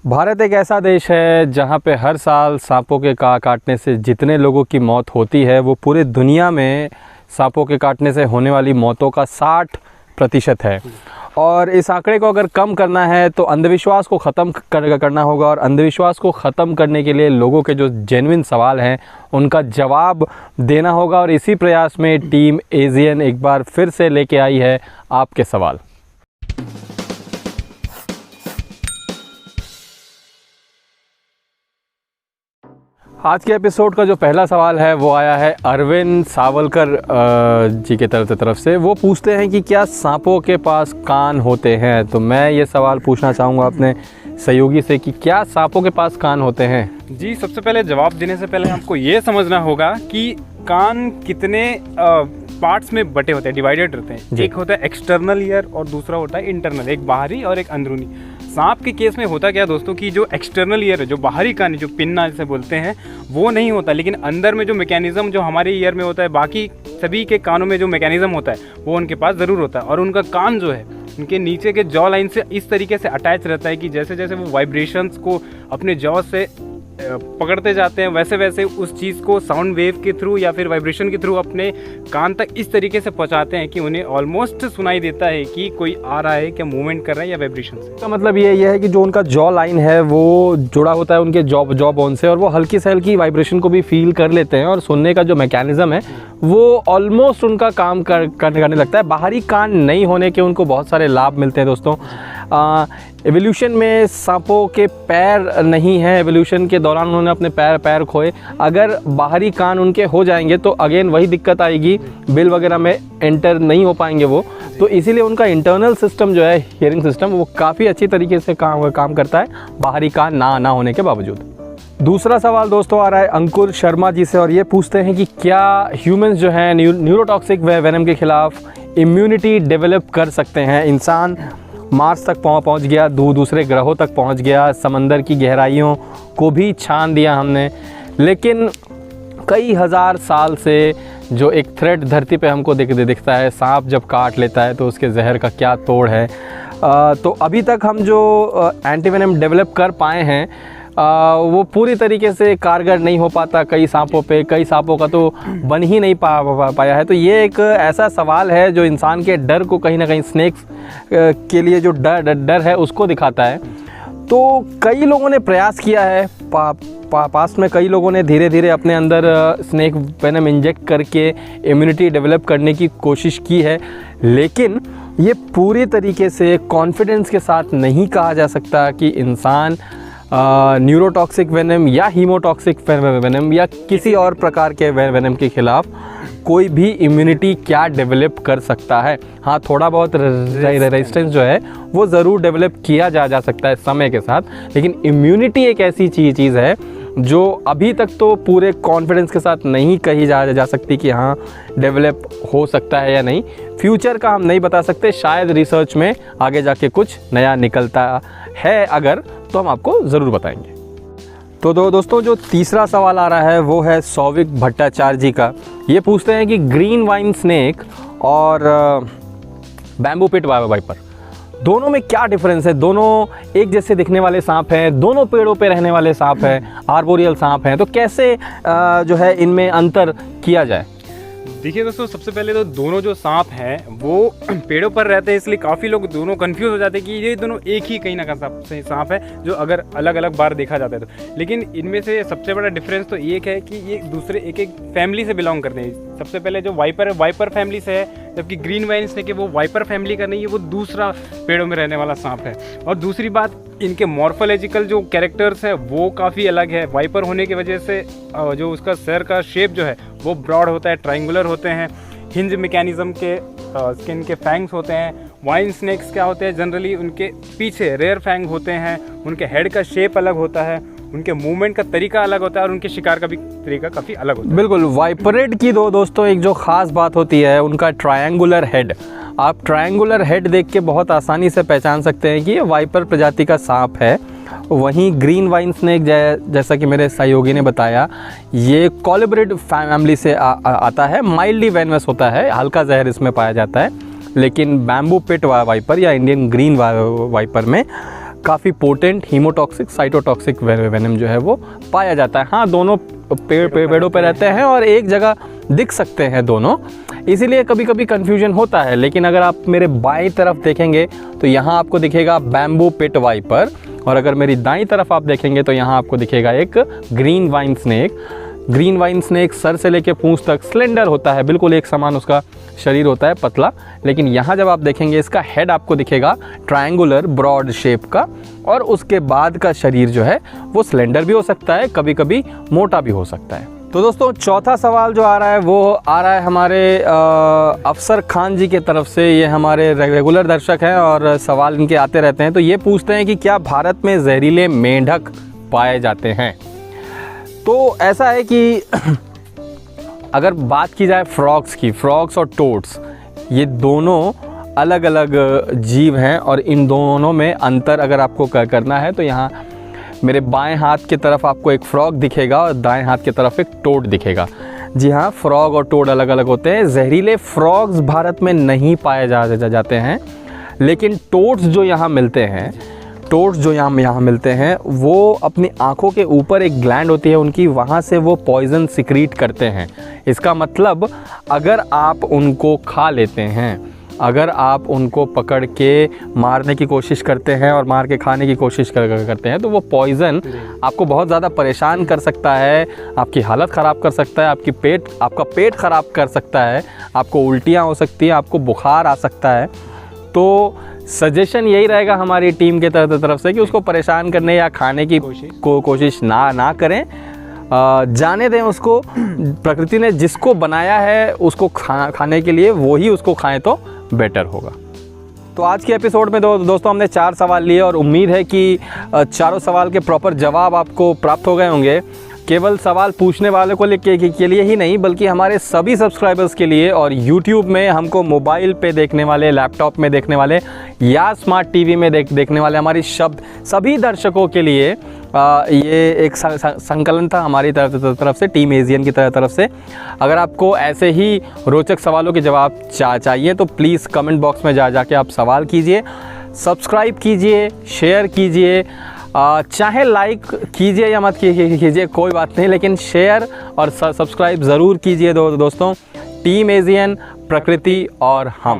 भारत एक ऐसा देश है जहाँ पे हर साल सांपों के काटने से जितने लोगों की मौत होती है वो पूरे दुनिया में सांपों के काटने से होने वाली मौतों का 60% है। और इस आंकड़े को अगर कम करना है तो अंधविश्वास को ख़त्म करना होगा, और अंधविश्वास को ख़त्म करने के लिए लोगों के जो जेन्युइन सवाल हैं उनका जवाब देना होगा। और इसी प्रयास में टीम एजियन एक बार फिर से लेके आई है आपके सवाल। आज के एपिसोड का जो पहला सवाल है वो आया है अरविंद सावलकर जी के तरफ से। वो पूछते हैं कि क्या सांपों के पास कान होते हैं। तो मैं ये सवाल पूछना चाहूँगा अपने सहयोगी से कि क्या सांपों के पास कान होते हैं। जी, सबसे पहले जवाब देने से पहले आपको ये समझना होगा कि कान कितने पार्ट्स में बटे होते हैं, डिवाइडेड रहते हैं। एक होता है एक्सटर्नल ईयर और दूसरा होता है इंटरनल, एक बाहरी और एक अंदरूनी। सांप के केस में होता क्या दोस्तों कि जो एक्सटर्नल ईयर है, जो बाहरी कान है, जो पिन्ना जिसे बोलते हैं, वो नहीं होता, लेकिन अंदर में जो मैकेनिज्म जो हमारे ईयर में होता है, बाकी सभी के कानों में जो मैकेनिज्म होता है वो उनके पास ज़रूर होता है। और उनका कान जो है उनके नीचे के जॉ लाइन से इस तरीके से अटैच रहता है कि जैसे जैसे वो वाइब्रेशंस को अपने जॉ से पकड़ते जाते हैं वैसे वैसे उस चीज़ को साउंड वेव के थ्रू या फिर वाइब्रेशन के थ्रू अपने कान तक इस तरीके से पहुंचाते हैं कि उन्हें ऑलमोस्ट सुनाई देता है कि कोई आ रहा है, क्या मूवमेंट कर रहा है या वाइब्रेशन से। इसका मतलब ये है कि जो उनका जॉ लाइन है वो जुड़ा होता है उनके जॉ बोन से, और वो हल्की से हल्की वाइब्रेशन को भी फील कर लेते हैं, और सुनने का जो मैकेनिज्म है वो ऑलमोस्ट उनका काम करने लगता है। बाहरी कान नहीं होने के उनको बहुत सारे लाभ मिलते हैं दोस्तों। एवोल्यूशन में सांपों के पैर नहीं हैं, एवोल्यूशन के दौरान उन्होंने अपने पैर खोए। अगर बाहरी कान उनके हो जाएंगे तो अगेन वही दिक्कत आएगी, बिल वगैरह में एंटर नहीं हो पाएंगे वो। तो इसीलिए उनका इंटरनल सिस्टम जो है, हियरिंग सिस्टम, वो काफ़ी अच्छी तरीके से काम करता है बाहरी कान ना होने के बावजूद। दूसरा सवाल दोस्तों आ रहा है अंकुर शर्मा जी से, और ये पूछते हैं कि क्या ह्यूमंस जो हैं न्यूरोटॉक्सिक वेनम के खिलाफ इम्यूनिटी डेवलप कर सकते हैं। इंसान मार्स तक पहुंच गया, दूसरे ग्रहों तक पहुंच गया, समंदर की गहराइयों को भी छान दिया हमने, लेकिन कई हज़ार साल से जो एक थ्रेट धरती पे हमको दिखता है, सांप जब काट लेता है तो उसके जहर का क्या तोड़ है। तो अभी तक हम जो एंटीवेनम डेवलप कर पाए हैं वो पूरी तरीके से कारगर नहीं हो पाता कई सांपों पे, कई सांपों का तो बन ही नहीं पाया है। तो ये एक ऐसा सवाल है जो इंसान के डर को कहीं ना कहीं, स्नेक्स के लिए जो डर है उसको दिखाता है। तो कई लोगों ने प्रयास किया है, पास्ट में कई लोगों ने धीरे धीरे अपने अंदर स्नेक वेनम इंजेक्ट करके इम्यूनिटी डेवलप करने की कोशिश की है, लेकिन ये पूरी तरीके से कॉन्फिडेंस के साथ नहीं कहा जा सकता कि इंसान न्यूरोटॉक्सिक वेनम या हीमोटॉक्सिक वेनम या किसी और प्रकार के वेनम के खिलाफ कोई भी इम्यूनिटी क्या डेवलप कर सकता है। हाँ, थोड़ा बहुत रेजिस्टेंस जो है वो ज़रूर डेवलप किया जा सकता है समय के साथ, लेकिन इम्यूनिटी एक ऐसी चीज़ है जो अभी तक तो पूरे कॉन्फिडेंस के साथ नहीं कही जा सकती कि हाँ डेवलप हो सकता है या नहीं। फ्यूचर का हम नहीं बता सकते, शायद रिसर्च में आगे जाके कुछ नया निकलता है, अगर तो हम आपको ज़रूर बताएंगे। तो दोस्तों जो तीसरा सवाल आ रहा है वो है सौविक भट्टाचार्य जी का। ये पूछते हैं कि ग्रीन वाइन स्नेक और बैम्बू पिट वाइपर दोनों में क्या डिफरेंस है। दोनों एक जैसे दिखने वाले सांप हैं, दोनों पेड़ों पे रहने वाले सांप हैं, आर्बोरियल सांप हैं, तो कैसे जो है इनमें अंतर किया जाए। देखिए दोस्तों, सबसे पहले तो दोनों जो सांप हैं वो पेड़ों पर रहते हैं, इसलिए काफ़ी लोग दोनों कंफ्यूज हो जाते हैं कि ये दोनों एक ही कहीं ना कहीं सांप है जो अगर अलग अलग बार देखा जाता है तो। लेकिन इनमें से सबसे बड़ा डिफरेंस तो एक है कि ये दूसरे एक फैमिली से बिलोंग करते हैं। सबसे पहले जो वाइपर है, वाइपर फैमिली से है, जबकि ग्रीन वाइन स्नेक है वो वाइपर फैमिली का नहीं है, वो दूसरा पेड़ों में रहने वाला सांप है। और दूसरी बात, इनके मॉर्फोलॉजिकल जो कैरेक्टर्स है वो काफ़ी अलग है। वाइपर होने की वजह से जो उसका सर का शेप जो है वो ब्रॉड होता है, ट्रायंगुलर होते हैं, हिंज मैकेनिज्म के स्किन के फैंग्स होते हैं। वाइन स्नेक्स क्या होते हैं, जनरली उनके पीछे रेयर फैंग होते हैं, उनके हेड का शेप अलग होता है, उनके मूवमेंट का तरीका अलग होता है और उनके शिकार का भी तरीका काफ़ी अलग होता है। बिल्कुल, वाइपरेट की दोस्तों एक जो ख़ास बात होती है उनका ट्रायंगुलर हेड। आप ट्रायंगुलर हेड देख के बहुत आसानी से पहचान सकते हैं कि ये वाइपर प्रजाति का सांप है। वहीं ग्रीन वाइन स्नेक जैसा कि मेरे सहयोगी ने बताया, ये कॉलिब्रिड फैमिली से आता है, माइल्डली वेनमस होता है, हल्का जहर इसमें पाया जाता है। लेकिन बैम्बू पिट वाइपर या इंडियन ग्रीन वाइपर में काफ़ी पोटेंट हीमोटॉक्सिक साइटोटॉक्सिक वेनम जो है वो पाया जाता है। हाँ, दोनों पेड़ों पे रहते हैं और एक जगह दिख सकते हैं दोनों, इसीलिए कभी कभी कन्फ्यूजन होता है। लेकिन अगर आप मेरे बाईं तरफ देखेंगे तो यहाँ आपको दिखेगा बैम्बू पिट वाइपर, और अगर मेरी दाईं तरफ आप देखेंगे तो यहाँ आपको दिखेगा एक green wine snake. Green wine snake sir से लेके पूंछ तक स्लेंडर होता है, बिल्कुल एक समान उसका शरीर होता है, पतला। लेकिन यहाँ जब आप देखेंगे इसका हेड आपको दिखेगा ट्रायंगुलर ब्रॉड शेप का, और उसके बाद का शरीर जो है वो स्लेंडर भी हो सकता है, कभी कभी मोटा भी हो सकता है। तो दोस्तों, चौथा सवाल जो आ रहा है वो आ रहा है हमारे अफसर खान जी के तरफ से। ये हमारे रेगुलर दर्शक हैं और सवाल इनके आते रहते हैं। तो ये पूछते हैं कि क्या भारत में जहरीले मेंढक पाए जाते हैं? तो ऐसा है कि अगर बात की जाए फ्रॉग्स की, फ्रॉग्स और टोड्स ये दोनों अलग अलग जीव हैं, और इन दोनों में अंतर अगर आपको करना है तो यहाँ मेरे बाएं हाथ की तरफ आपको एक फ्रॉग दिखेगा और दाएं हाथ की तरफ एक टोड दिखेगा। जी हाँ, फ्रॉग और टोड अलग अलग होते हैं। जहरीले फ्रॉग्स भारत में नहीं पाए जाते हैं, लेकिन टोड्स जो यहाँ मिलते हैं, टोड्स जो यहाँ मिलते हैं वो अपनी आँखों के ऊपर एक ग्लैंड होती है उनकी, वहाँ से वो पॉइज़न सिक्रीट करते हैं। इसका मतलब अगर आप उनको खा लेते हैं, अगर आप उनको पकड़ के मारने की कोशिश करते हैं और मार के खाने की कोशिश करते हैं, तो वो पॉइज़न आपको बहुत ज़्यादा परेशान कर सकता है, आपकी हालत ख़राब कर सकता है, आपका पेट ख़राब कर सकता है, आपको उल्टियाँ हो सकती हैं, आपको बुखार आ सकता है। तो सजेशन यही रहेगा हमारी टीम के तरफ से कि उसको परेशान करने या खाने की कोशिश ना करें, जाने दें उसको। प्रकृति ने जिसको बनाया है उसको खाने के लिए, वो ही उसको खाएं तो बेटर होगा। तो आज के एपिसोड में दोस्तों हमने 4 सवाल लिए और उम्मीद है कि चारों सवाल के प्रॉपर जवाब आपको प्राप्त हो गए होंगे। केवल सवाल पूछने वाले को के लिए ही नहीं, बल्कि हमारे सभी सब्सक्राइबर्स के लिए, और YouTube में हमको मोबाइल पे देखने वाले, लैपटॉप में देखने वाले या स्मार्ट टीवी में देखने वाले हमारी सभी दर्शकों के लिए ये एक संकलन था हमारी तरफ से, टीम एशियन की तरफ से। अगर आपको ऐसे ही रोचक सवालों के जवाब चाहिए तो प्लीज़ कमेंट बॉक्स में जाके आप सवाल कीजिए, सब्सक्राइब कीजिए, शेयर कीजिए, चाहे लाइक कीजिए या मत कीजिए कोई बात नहीं, लेकिन शेयर और सब्सक्राइब ज़रूर कीजिए दोस्तों। टीम एशियन, प्रकृति और हम।